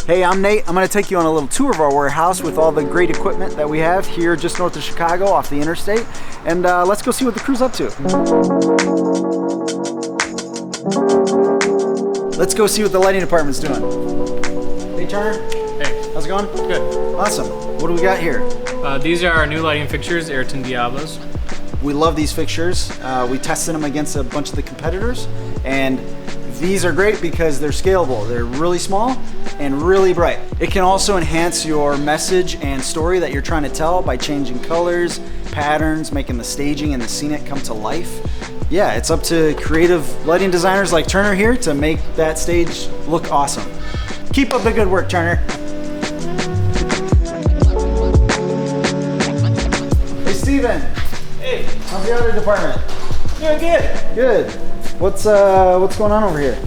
Hey, I'm Nate. I'm going to take you on a little tour of our warehouse with all the great equipment that we have here just north of Chicago off the interstate. And let's go see what the crew's up to. Let's go see what the lighting department's doing. Hey, Turner. Hey. How's it going? Good. Awesome. What do we got here? These are our new lighting fixtures, Ayrton Diablos. We love these fixtures. We tested them against a bunch of the competitors, and these are great because they're scalable. They're really small and really bright. It can also enhance your message and story that you're trying to tell by changing colors, patterns, making the staging and the scenic come to life. Yeah, it's up to creative lighting designers like Turner here to make that stage look awesome. Keep up the good work, Turner. Hey, Steven. Hey. How's the other department? Doing good. Good. What's going on over here?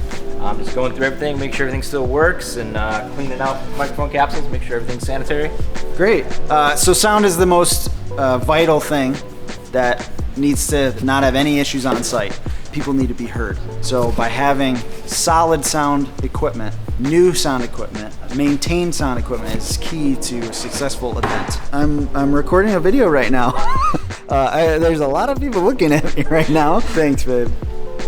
I'm just going through everything, make sure everything still works, and cleaning out microphone capsules, make sure everything's sanitary. Great. So sound is the most vital thing that needs to not have any issues on site. People need to be heard. So by having solid sound equipment, new sound equipment, maintained sound equipment is key to a successful event. I'm recording a video right now. There's a lot of people looking at me right now. Thanks, babe.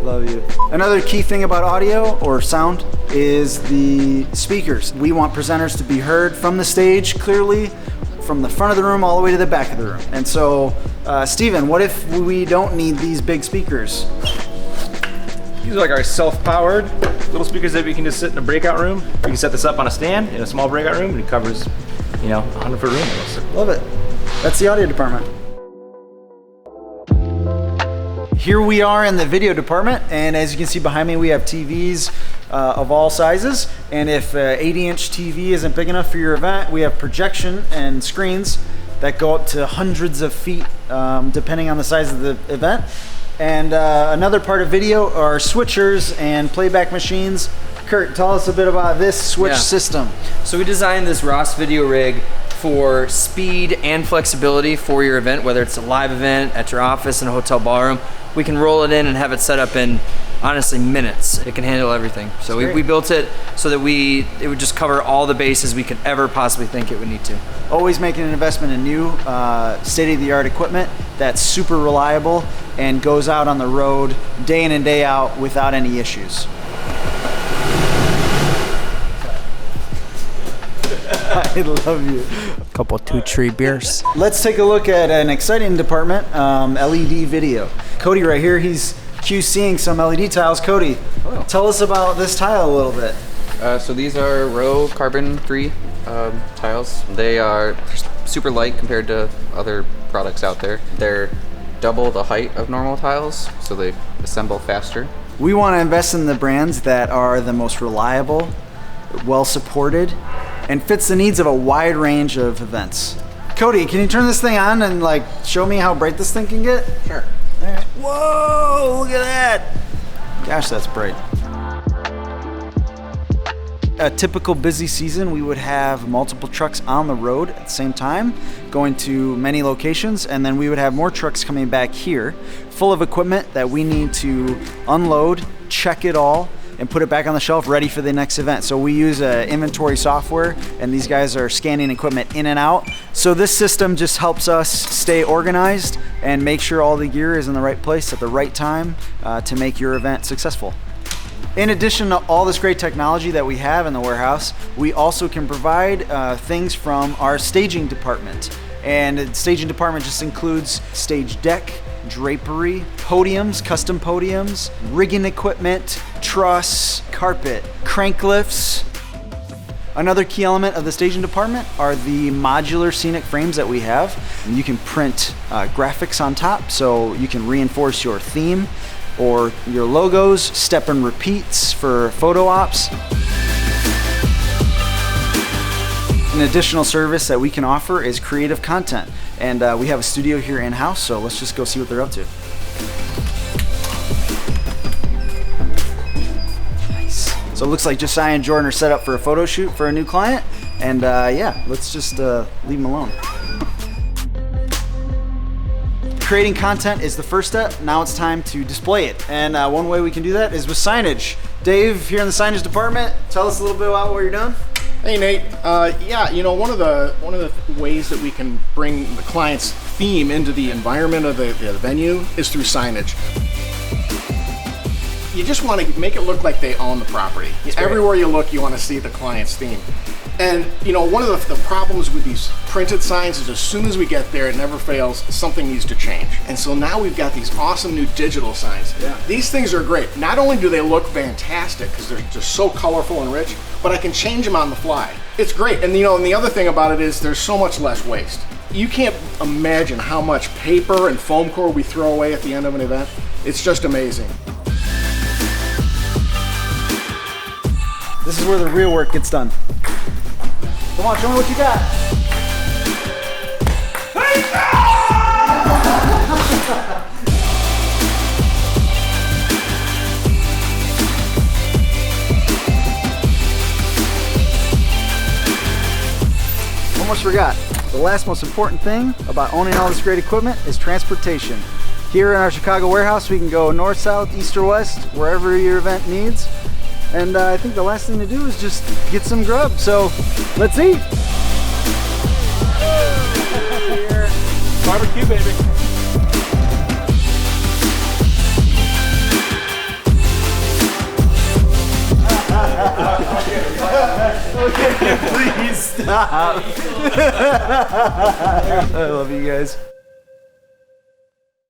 Love you. Another key thing about audio or sound is the speakers. We want presenters to be heard from the stage clearly, from the front of the room all the way to the back of the room. And so, Steven, what if we don't need these big speakers? These are like our self-powered little speakers that we can just sit in a breakout room. We can set this up on a stand in a small breakout room, and it covers, 100-foot room. Love it. That's the audio department. Here we are in the video department, and as you can see behind me, we have TVs of all sizes. And if 80-inch TV isn't big enough for your event, we have projection and screens that go up to hundreds of feet, depending on the size of the event. And another part of video are switchers and playback machines. Kurt, tell us a bit about this switch system. So we designed this Ross video rig for speed and flexibility for your event, whether it's a live event at your office in a hotel ballroom. We can roll it in and have it set up in, honestly, minutes. It can handle everything. So we built it so that it would just cover all the bases we could ever possibly think it would need to. Always making an investment in new state-of-the-art equipment that's super reliable and goes out on the road day in and day out without any issues. I love you. Couple 2-tree beers. Let's take a look at an exciting department, LED video. Cody right here, he's QCing some LED tiles. Cody, tell us about this tile a little bit. So these are Row carbon 3 tiles. They are super light compared to other products out there. They're double the height of normal tiles, so they assemble faster. We want to invest in the brands that are the most reliable, well supported, and fits the needs of a wide range of events. Cody, can you turn this thing on and show me how bright this thing can get? Sure. All right. Whoa, look at that. Gosh, that's bright. A typical busy season, we would have multiple trucks on the road at the same time, going to many locations, and then we would have more trucks coming back here, full of equipment that we need to unload, check it all, and put it back on the shelf ready for the next event. So we use inventory software, and these guys are scanning equipment in and out. So this system just helps us stay organized and make sure all the gear is in the right place at the right time to make your event successful. In addition to all this great technology that we have in the warehouse, we also can provide things from our staging department. And the staging department just includes stage deck, drapery, podiums, custom podiums, rigging equipment, truss, carpet, crank lifts. Another key element of the staging department are the modular scenic frames that we have. You can print graphics on top, so you can reinforce your theme or your logos, step and repeats for photo ops. An additional service that we can offer is creative content. And we have a studio here in-house, so let's just go see what they're up to. Nice. So it looks like Josiah and Jordan are set up for a photo shoot for a new client. And yeah, let's just leave them alone. Creating content is the first step. Now it's time to display it. And one way we can do that is with Signage. Dave, here in the signage department, tell us a little bit about what you're doing. Hey Nate, yeah, you know, one of the ways that we can bring the client's theme into the environment of the venue is through signage. You just want to make it look like they own the property. Everywhere you look, you want to see the client's theme. And you know, one of the problems with these printed signs is as soon as we get there, it never fails, something needs to change. And so now we've got these awesome new digital signs. Yeah. These things are great. Not only do they look fantastic because they're just so colorful and rich, but I can change them on the fly. It's great. And you know, and the other thing about it is there's so much less waste. You can't imagine how much paper and foam core we throw away at the end of an event. It's just amazing. This is where the real work gets done. Come on, show me what you got. Almost forgot. The last most important thing about owning all this great equipment is transportation. Here in our Chicago warehouse, we can go north, south, east, or west, wherever your event needs. And I think the last thing to do is just get some grub. So let's eat. Barbecue, baby. Okay, please stop. I love you guys.